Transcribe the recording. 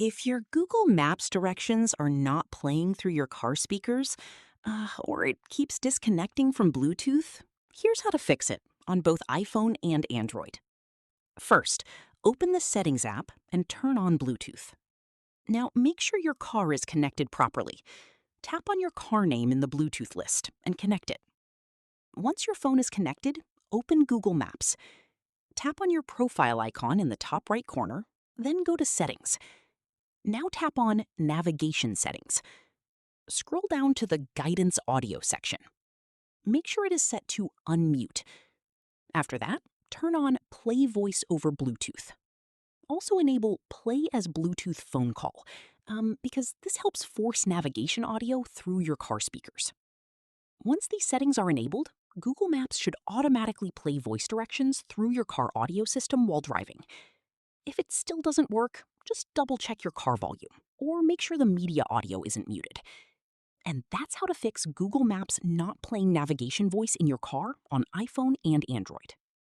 If your Google Maps directions are not playing through your car speakers, or it keeps disconnecting from Bluetooth, here's how to fix it on both iPhone and Android. First, open the Settings app and turn on Bluetooth. Now, make sure your car is connected properly. Tap on your car name in the Bluetooth list and connect it. Once your phone is connected, open Google Maps. Tap on your profile icon in the top right corner, then go to Settings. Now tap on Navigation Settings. Scroll down to the Guidance Audio section. Make sure it is set to Unmute. After that, turn on Play Voice over Bluetooth. Also enable Play as Bluetooth Phone Call, because this helps force navigation audio through your car speakers. Once these settings are enabled, Google Maps should automatically play voice directions through your car audio system while driving. If it still doesn't work, just double check your car volume or make sure the media audio isn't muted. And that's how to fix Google Maps not playing navigation voice in your car on iPhone and Android.